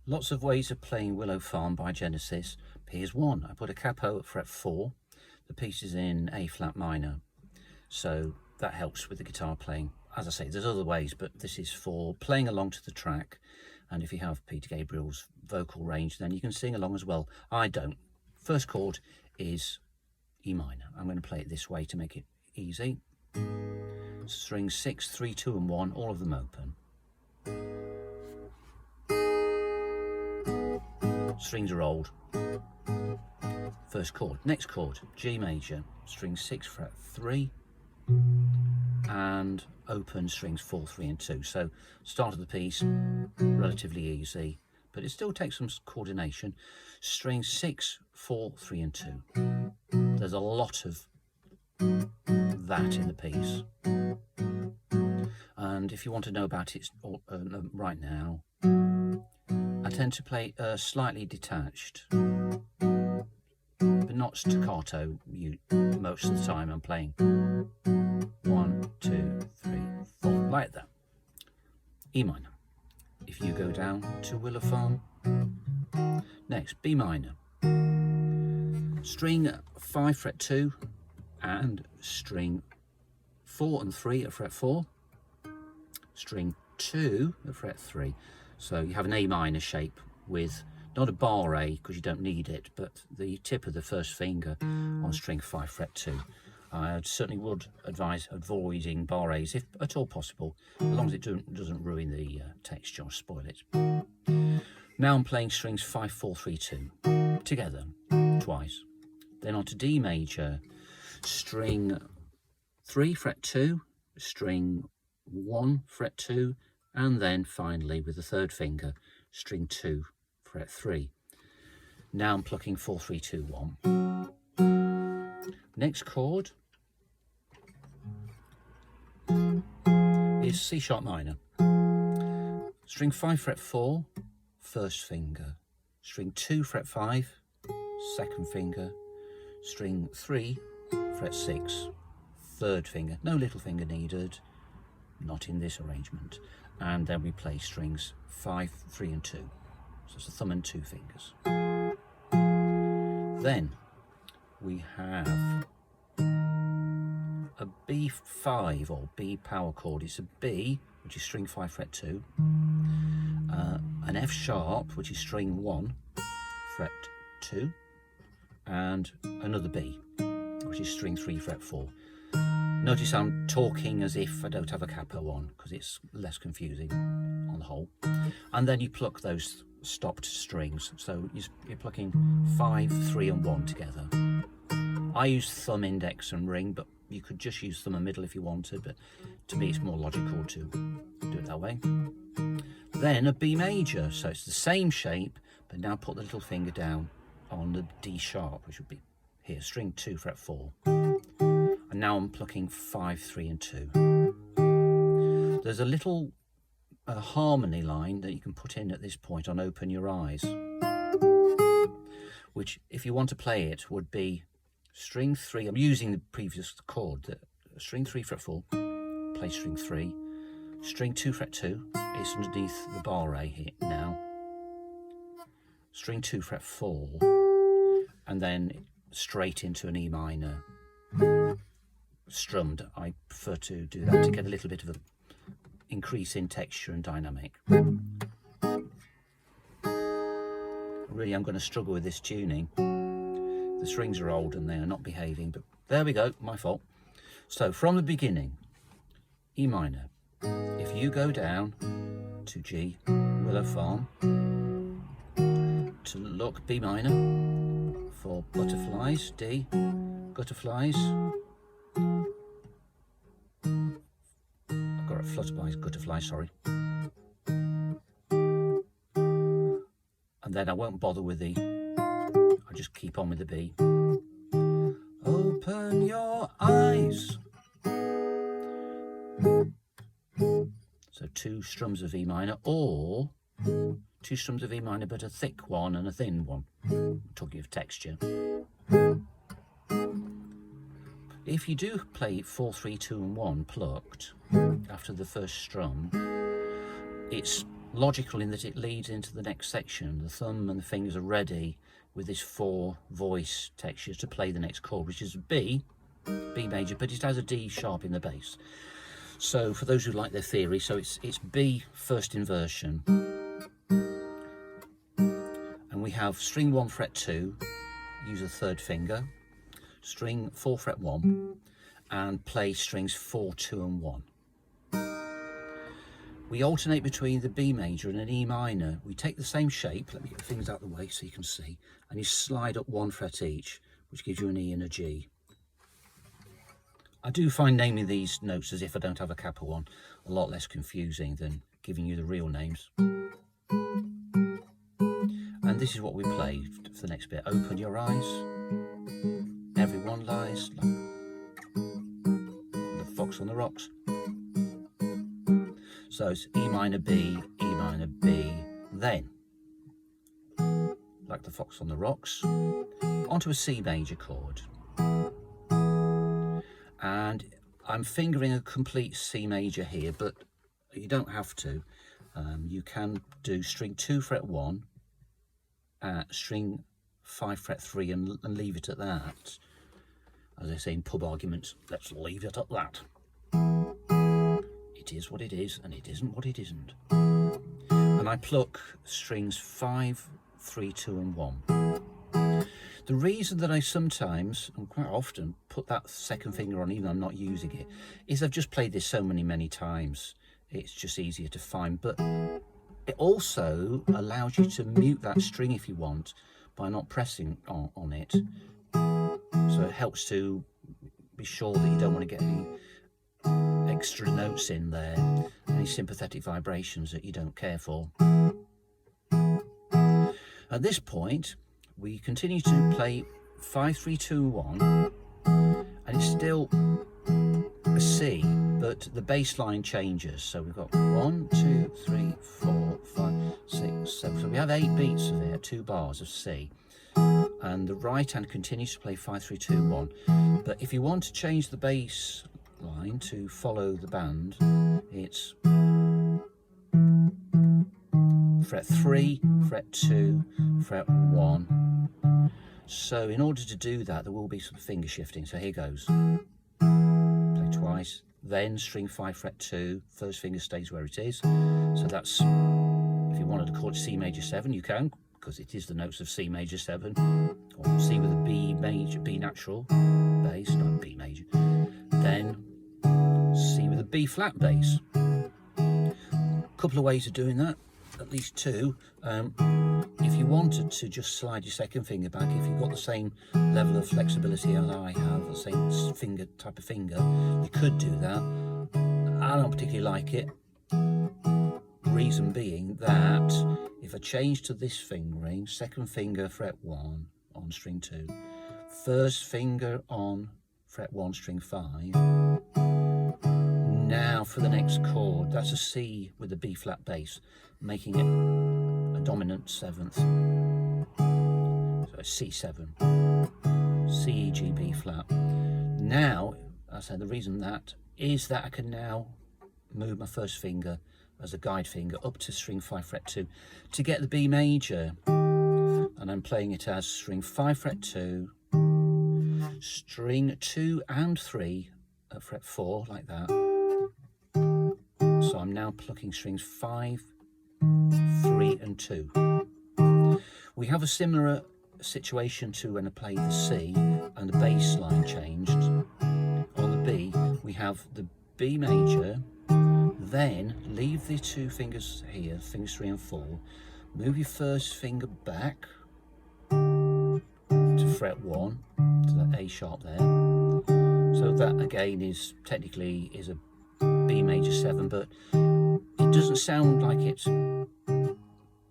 Lots of ways of playing Willow Farm by Genesis. Here's one. I put a capo at fret 4. The piece is in A flat minor, so that helps with the guitar playing. As I say, there's other ways, but this is for playing along to the track. And if you have Peter Gabriel's vocal range, then you can sing along as well. I don't. First chord is E minor. I'm going to play it this way to make it easy. Strings 6, 3, 2 and 1, all of them open. Strings are old. First chord. Next chord, G major, string 6 fret 3 and open strings 4, 3 and 2. So start of the piece, relatively easy, but it still takes some coordination. Strings 6, 4, 3 and 2. There's a lot of that in the piece. And if you want to know about it right now, I tend to play slightly detached, but not staccato. Most of the time I'm playing 1, 2, 3, 4, like that. E minor. If you go down to Willow Farm. Next, B minor. String 5 fret 2 and string 4 and 3 at fret 4. String 2 at fret 3. So you have an A minor shape with not a bar A because you don't need it, but the tip of the first finger on string 5 fret 2. I certainly would advise avoiding bar A's if at all possible, as long as it doesn't ruin the texture or spoil it. Now I'm playing strings 5, 4, 3, 2 together twice. Then on to D major, string 3 fret 2, string 1 fret 2, and then finally with the third finger, string 2 fret 3. Now I'm plucking 4, 3, 2, 1. Next chord is C sharp minor. String 5 fret 4, first finger. String 2 fret 5, second finger. String 3 fret 6, third finger. No little finger needed, not in this arrangement. And then we play strings 5, 3 and 2. So it's a thumb and 2 fingers. Then we have a B5 or B power chord. It's a B, which is string 5 fret 2, an F sharp, which is string 1 fret 2, and another B, which is string 3 fret 4. Notice I'm talking as if I don't have a capo on because it's less confusing on the whole. And then you pluck those stopped strings. So you're plucking 5, 3 and 1 together. I use thumb, index and ring, but you could just use thumb and middle if you wanted, but to me it's more logical to do it that way. Then a B major, so it's the same shape, but now put the little finger down on the D sharp, which would be here, string 2 fret 4. And now I'm plucking 5, 3 and 2. There's a little harmony line that you can put in at this point on Open Your Eyes, which if you want to play it would be string 3, I'm using the previous chord, string 3 fret 4, play string 3, string 2 fret 2, it's underneath the bar A here now, string 2 fret 4, and then straight into an E minor strummed. I prefer to do that to get a little bit of an increase in texture and dynamic. Really, I'm going to struggle with this tuning. The strings are old and they are not behaving, but there we go, my fault. So from the beginning, E minor. If you go down to G, Willow Farm, to look, B minor for butterflies, D, gutterflies. I've got a flutterflies, gutterflies, sorry. And then I won't bother with the, I'll just keep on with the B. Open your eyes. So 2 strums of E minor, or 2 strums of E minor, but a thick one and a thin one. I'm talking of texture. If you do play 4, 3, 2 and 1 plucked after the first strum, it's logical in that it leads into the next section. The thumb and the fingers are ready with this 4 voice texture to play the next chord, which is B major, but it has a D sharp in the bass. So for those who like their theory, so it's B first inversion, and we have string 1 fret 2, use a 3rd finger, string 4 fret 1, and play strings 4, 2 and 1. We alternate between the B major and an E minor. We take the same shape, let me get the fingers out of the way so you can see, and you slide up 1 fret each, which gives you an E and a G. I do find naming these notes as if I don't have a capital one a lot less confusing than giving you the real names. And this is what we play for the next bit. Open your eyes, everyone lies like the fox on the rocks. So it's E minor, B, then, like the fox on the rocks, onto a C major chord. And I'm fingering a complete C major here, but you don't have to. You can do string 2 fret 1, string 5 fret 3 and leave it at that. As I say in pub arguments, let's leave it at that. It is what it is and it isn't what it isn't. And I pluck strings 5, 3, 2 and 1. The reason that I sometimes, and quite often, put that 2nd finger on even though I'm not using it, is I've just played this so many times. It's just easier to find. But it also allows you to mute that string if you want by not pressing on it. So it helps to be sure that you don't want to get any extra notes in there, any sympathetic vibrations that you don't care for. At this point, we continue to play 5, 3, 2, 1, and it's still a C, but the bass line changes. So we've got 1, 2, 3, 4, 5, 6, 7. So we have 8 beats of it, 2 bars of C. And the right hand continues to play 5, 3, 2, 1. But if you want to change the bass line to follow the band, it's fret 3, fret 2, fret 1. So in order to do that, there will be some finger shifting. So here goes. Play twice, then string 5 fret 2, first finger stays where it is. So that's, if you wanted to call it C major 7, you can, because it is the notes of C major 7, or C with a B major, B natural bass, not B major. Then C with a B flat bass. A couple of ways of doing that, at least 2. If you wanted to just slide your 2nd finger back, if you've got the same level of flexibility as I have, the same finger type of finger, you could do that. I don't particularly like it. Reason being that if I change to this fingering, 2nd finger fret 1 on string 2, 1st finger on fret 1 string 5. Now for the next chord, that's a C with a B flat bass, making it a dominant 7th. So it's C7, C, E, G, B flat. Now, I said the reason that is that I can now move my 1st finger as a guide finger up to string 5 fret 2 to get the B major, and I'm playing it as string 5 fret 2, string 2 and 3 at fret 4 like that. So I'm now plucking strings 5, 3 and 2. We have a similar situation to when I played the C and the bass line changed. On the B we have the B major, then leave the 2 fingers here, fingers 3 and 4, move your 1st finger back to fret 1, to that A sharp there. So that again is technically is a B major 7, but it doesn't sound like it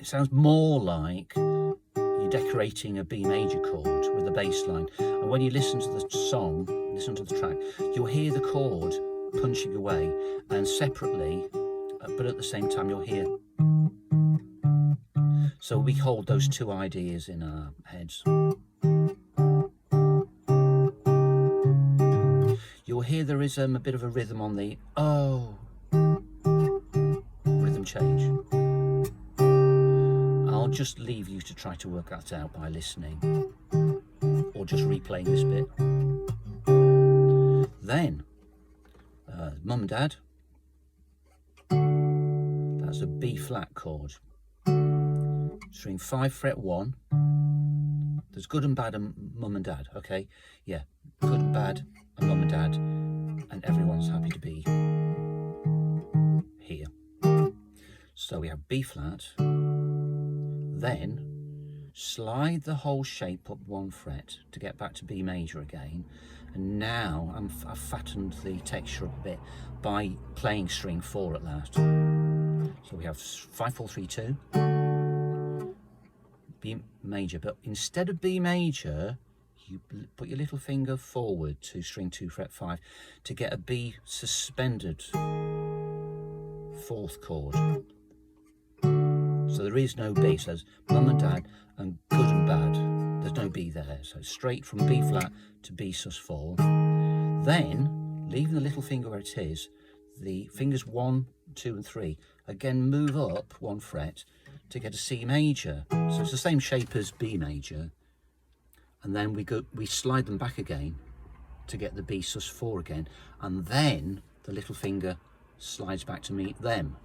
sounds more like you're decorating a B major chord with the bass line. And when you listen to the song, listen to the track, you'll hear the chord punching away, and separately, but at the same time you'll hear. So we hold those 2 ideas in our heads. You'll hear there is a bit of a rhythm on the oh, rhythm change. I'll just leave you to try to work that out by listening or just replaying this bit. Then mum and dad, that's a B flat chord, string 5 fret 1. There's good and bad and mum and dad, okay? Yeah, good and bad and mum and dad, and everyone's happy to be here. So we have B flat, then slide the whole shape up 1 fret to get back to B major again. And now I've fattened the texture up a bit by playing string 4 at last. So we have 5, 4, 3, 2, B major, but instead of B major, you put your little finger forward to string 2 fret 5 to get a B suspended 4th chord. So there is no B, so there's mum and dad and good and bad. There's no B there, so straight from B flat to B sus4. Then, leaving the little finger where it is, the fingers 1, 2 and 3 again move up 1 fret to get a C major. So it's the same shape as B major, and then we slide them back again to get the B sus4 again, and then the little finger slides back to meet them.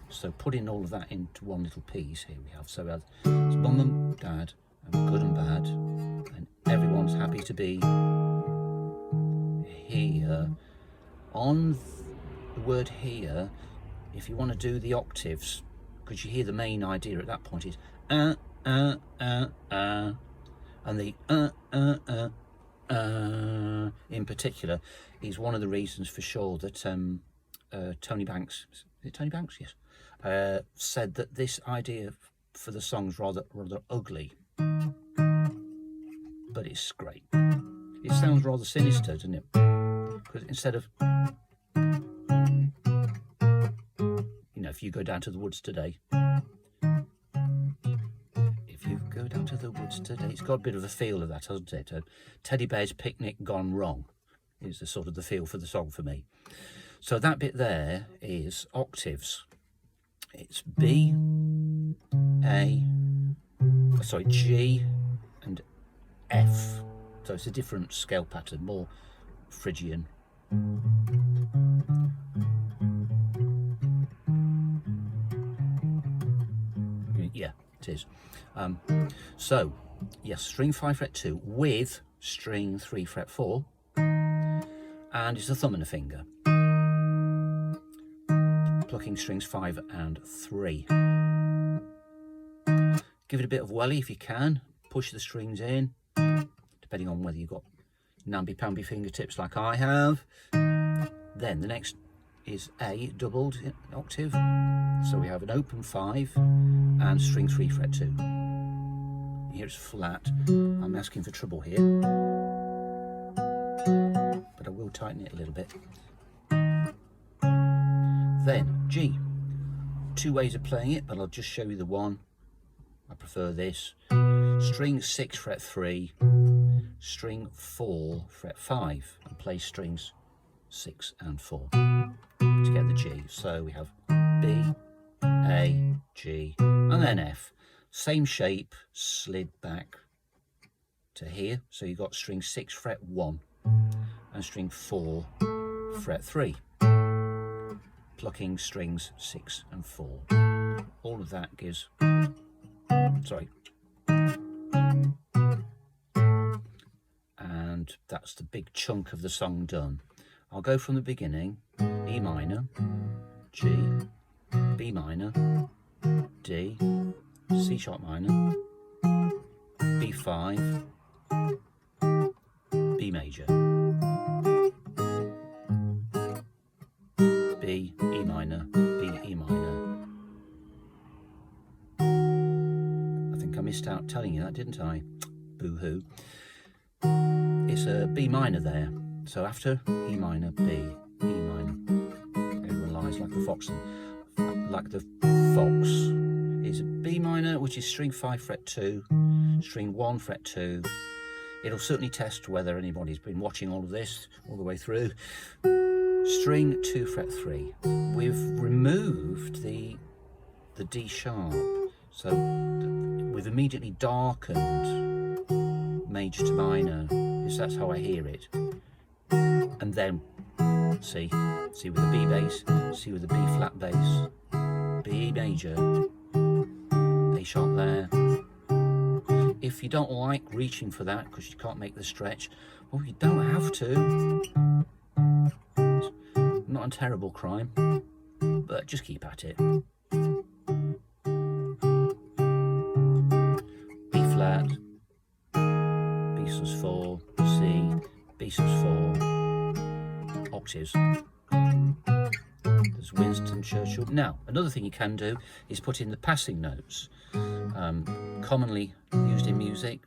So putting all of that into one little piece, here we have, so we have mum and dad and good and bad, and everyone's happy to be here. On the word here, if you want to do the octaves, because you hear the main idea at that point is and the in particular is one of the reasons for sure that Tony Banks, is it Tony Banks? Yes. Said that this idea for the song's rather ugly, but it's great. It sounds rather sinister, doesn't it? Because instead of, you know, if you go down to the woods today, it's got a bit of a feel of that, hasn't it? A teddy bear's picnic gone wrong is the sort of the feel for the song for me. So that bit there is octaves. It's G and F. So it's a different scale pattern, more Phrygian. Yeah, it is. So, yes, string 5 fret 2 with string 3 fret 4, and it's a thumb and a finger. Plucking strings 5 and 3. Give it a bit of welly if you can. Push the strings in, depending on whether you've got namby-pamby fingertips like I have. Then the next is A doubled octave. So we have an open 5 and string 3 fret 2. Here it's flat. I'm asking for trouble here, but I will tighten it a little bit. Then G. 2 ways of playing it, but I'll just show you the one. I prefer this. String 6 fret 3, string 4 fret 5, and play strings 6 and 4 to get the G. So we have B, A, G, and then F. Same shape, slid back to here. So you've got string 6 fret 1 and string 4 fret 3. Plucking strings 6 and 4. All of that gives, and that's the big chunk of the song done. I'll go from the beginning. E minor, G, B minor, D, C sharp minor, B5, B major, B, E minor, B, E minor. I think I missed out telling you that, didn't I? Boo-hoo. It's a B minor there. So after E minor, B, E minor. Everyone lies like the fox. Like the fox. It's a B minor, which is string 5 fret 2, string 1 fret 2. It'll certainly test whether anybody's been watching all of this all the way through. String 2 fret 3. We've removed the D sharp, so we've immediately darkened major to minor, because that's how I hear it. And then see with the B bass, C with the B flat bass, B major, A sharp there. If you don't like reaching for that because you can't make the stretch, well, you don't have to. It's not a terrible crime, but just keep at it. B flat, B sus4, C, B sus4, octaves. There's Winston Churchill. Now, another thing you can do is put in the passing notes, commonly used in music,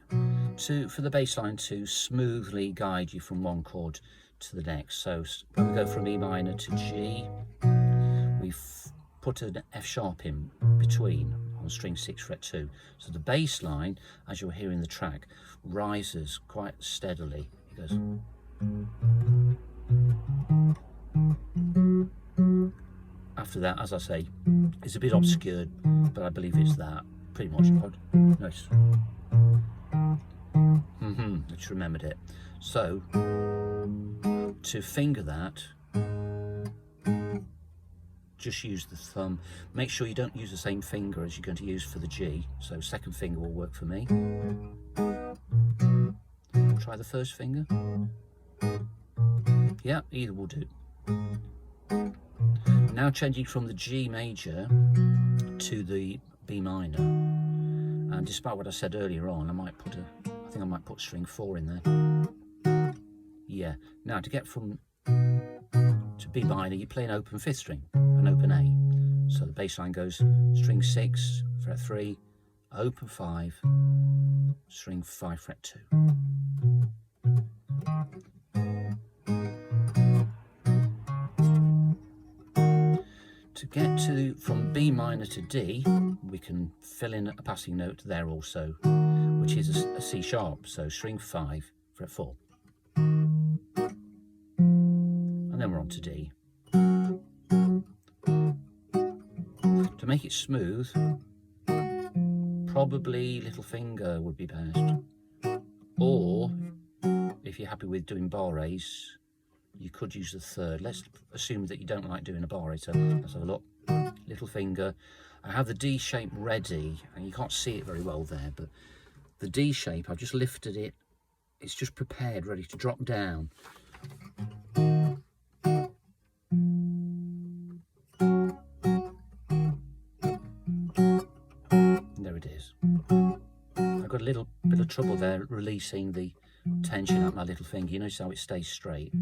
for the bass line to smoothly guide you from one chord to the next. So when we go from E minor to G, we've put an F sharp in between on string 6 fret 2. So the bass line, as you'll hear in the track, rises quite steadily. It goes. After that, as I say, it's a bit obscured, but I believe it's that. Pretty much. Nice. I just remembered it. So, to finger that, just use the thumb. Make sure you don't use the same finger as you're going to use for the G. So second finger will work for me. Try the first finger. Yeah, either will do. Now changing from the G major to the B minor, and despite what I said earlier on, I think I might put string 4 in there. Yeah. Now to get from to B minor, you play an open 5th string, an open A. So the bass line goes string 6 fret 3, open 5, string 5 fret 2. To get from B minor to D, we can fill in a passing note there also, which is a C sharp, so string 5 fret 4. And then we're on to D. To make it smooth, probably little finger would be best. Or, if you're happy with doing bar A's, you could use the 3rd. Let's assume that you don't like doing a bar A, so let's have a look. Little finger. I have the D shape ready, and you can't see it very well there, but the D shape, I've just lifted it. It's just prepared, ready to drop down. There it is. I've got a little bit of trouble there releasing the tension at my little finger. You notice how it stays straight,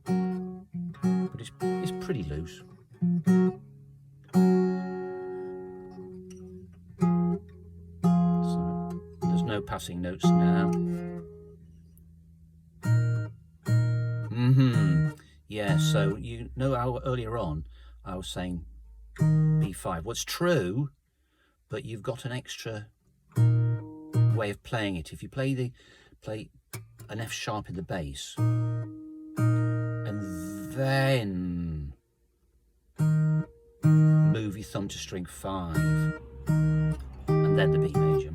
but it's pretty loose. So there's no passing notes now. Yeah, so you know how earlier on I was saying B5. What's true, but you've got an extra way of playing it. If you play an F sharp in the bass, and then move your thumb to string 5, and then the B major.